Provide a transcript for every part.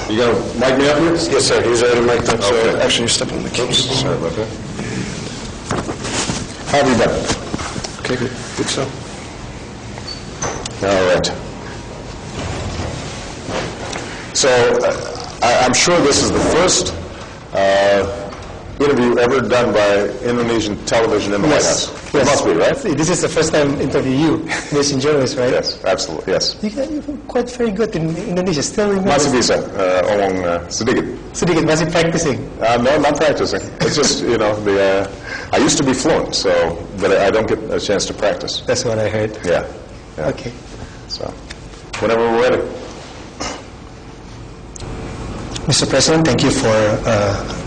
You gonna mic me up here? Yes, sir. He's already mic'd up. Okay. So actually, you're stepping on the keys. Sorry about that. How have you been? Okay, good. Good so. All right. So, I'm sure this is the first interview ever done by Indonesian television in the White House. It must be, right? This is the first time interview you, Indonesian journalist, right? Yes, absolutely, yes. You're quite very good in Indonesia. Still remember? Masih bisa, omong sedikit. Sedikit, masih practicing. No, not practicing. It's just, I used to be fluent, so, but I don't get a chance to practice. That's what I heard. Yeah. Okay. So, whenever we're ready. Mr. President, thank you for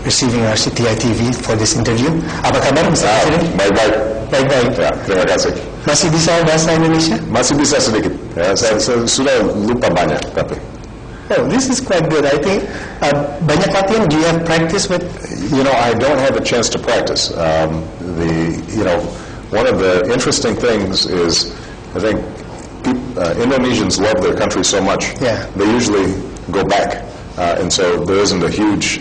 receiving RCTI TV for this interview. Apa kabar, Mr. President? Baik-baik. Baik-baik. Ya, terima kasih. Masih bisa bahasa Indonesia? Masih bisa sedikit. Ya, saya sudah lupa banyak, tapi. Oh, this is quite good. I think banyak latihan. Do you have practice with? I don't have a chance to practice. One of the interesting things is, I think, Indonesians love their country so much. Yeah. They usually go back. And so there isn't a huge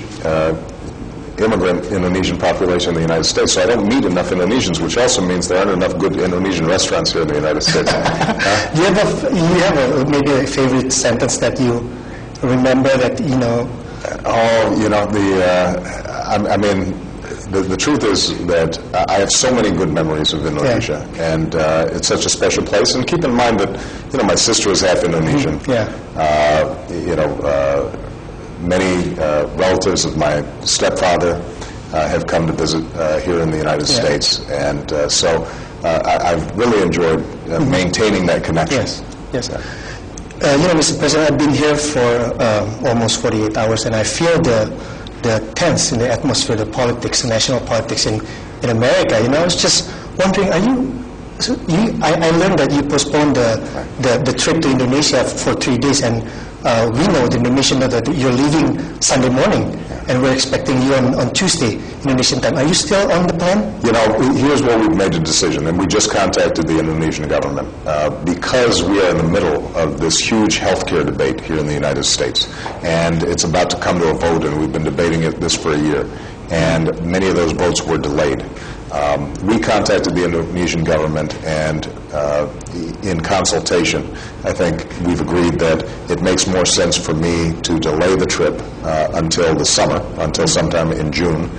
immigrant Indonesian population in the United States, so I don't meet enough Indonesians, which also means there aren't enough good Indonesian restaurants here in the United States. Do you have maybe a favorite sentence that you remember that, The truth is that I have so many good memories of Indonesia, and it's such a special place. And keep in mind that, my sister is half Indonesian. Many relatives of my stepfather have come to visit here in the United States, and so I've really enjoyed maintaining that connection. Yes. Mr. President, I've been here for almost 48 hours, and I feel the tense in the atmosphere, the politics, the national politics in America. I was just wondering, I learned that you postponed the trip to Indonesia for 3 days, and we know, the Indonesian know that you're leaving Sunday morning, and we're expecting you on Tuesday, Indonesian time. Are you still on the plan? Here's where we've made a decision, and we just contacted the Indonesian government because we are in the middle of this huge healthcare debate here in the United States, and it's about to come to a vote, and we've been debating this for a year, and many of those votes were delayed. We contacted the Indonesian government, and in consultation, I think we've agreed that it makes more sense for me to delay the trip until the summer, until sometime in June,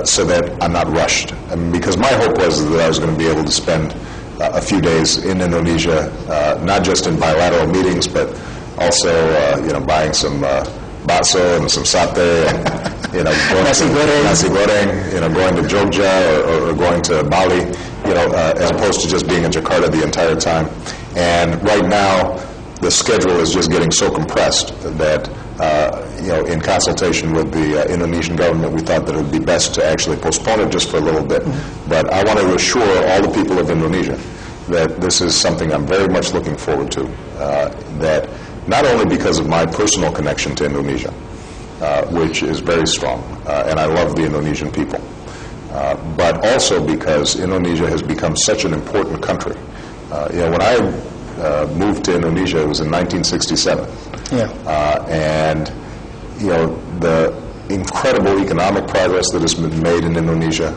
so that I'm not rushed. Because my hope was that I was going to be able to spend a few days in Indonesia, not just in bilateral meetings, but also, buying some bakso and some satay, and nasi goreng, going to Jogja or going to Bali, as opposed to just being in Jakarta the entire time. And right now, the schedule is just getting so compressed that, in consultation with the Indonesian government, we thought that it would be best to actually postpone it just for a little bit. But I want to assure all the people of Indonesia that this is something I'm very much looking forward to, that not only because of my personal connection to Indonesia, which is very strong, and I love the Indonesian people, but also because Indonesia has become such an important country. When I moved to Indonesia, it was in 1967. And, the incredible economic progress that has been made in Indonesia,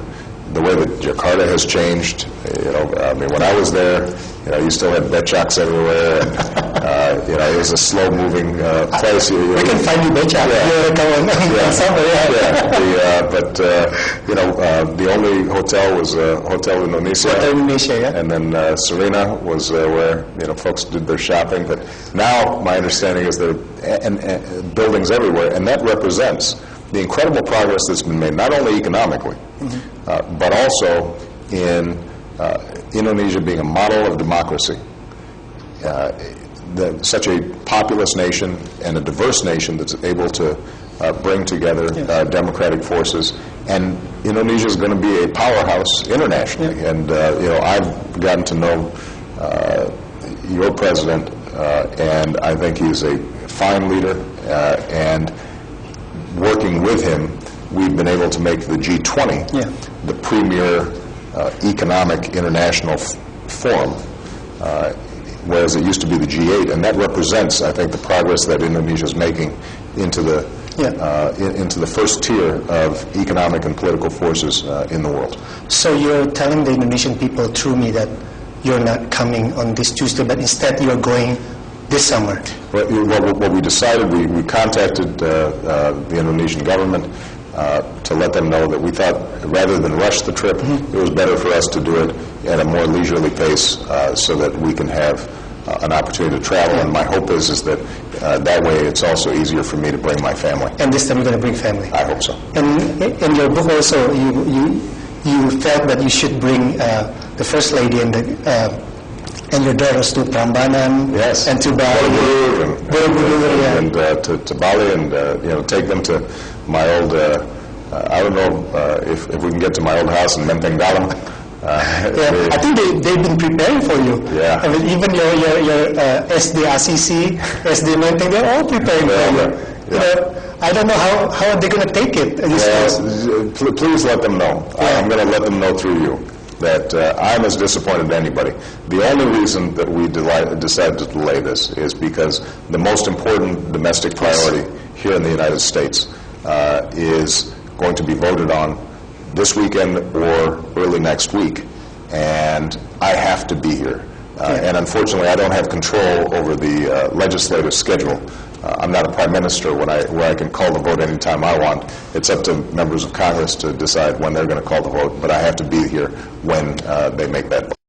the way that Jakarta has changed, when I was there, you still had becaks everywhere, and, it was a slow-moving place. We can find you becak. The only hotel was Hotel Indonesia. Hotel Indonesia, yeah. And then Serena was where, folks did their shopping. But now, my understanding is there are buildings everywhere, and that represents the incredible progress that's been made, not only economically, but also in Indonesia being a model of democracy. Such a populous nation and a diverse nation that's able to bring together democratic forces, and Indonesia is going to be a powerhouse internationally. And I've gotten to know your president, and I think he's a fine leader, and working with him, we've been able to make the G20 the premier economic international forum whereas it used to be the G8, and that represents, I think, the progress that Indonesia is making into the into the first tier of economic and political forces in the world. So you're telling the Indonesian people through me that you're not coming on this Tuesday, but instead you're going this summer. What we decided, we contacted the Indonesian government to let them know that we thought, rather than rush the trip, it was better for us to do it at a more leisurely pace so that we can have an opportunity to travel. And my hope is that that way it's also easier for me to bring my family. And this time you're going to bring family. I hope so. And in your book also, you felt that you should bring the First Lady and your daughters to Prambanan, Yes. and to Bali, and to Bali, and take them to my old. I don't know if we can get to my old house in Menteng Dalam. I think they've been preparing for you. Yeah. I mean, even your SD ACC, SD Menteng, they're all preparing for you. Yeah. You know, I don't know how are they going to take it. Please let them know. I'm going to let them know through you that I'm as disappointed as anybody. The only reason that we decided to delay this is because the most important domestic priority here in the United States is going to be voted on this weekend or early next week, and I have to be here. And unfortunately, I don't have control over the legislative schedule. I'm not a prime minister where I can call the vote anytime I want. It's up to members of Congress to decide when they're going to call the vote, but I have to be here when they make that vote.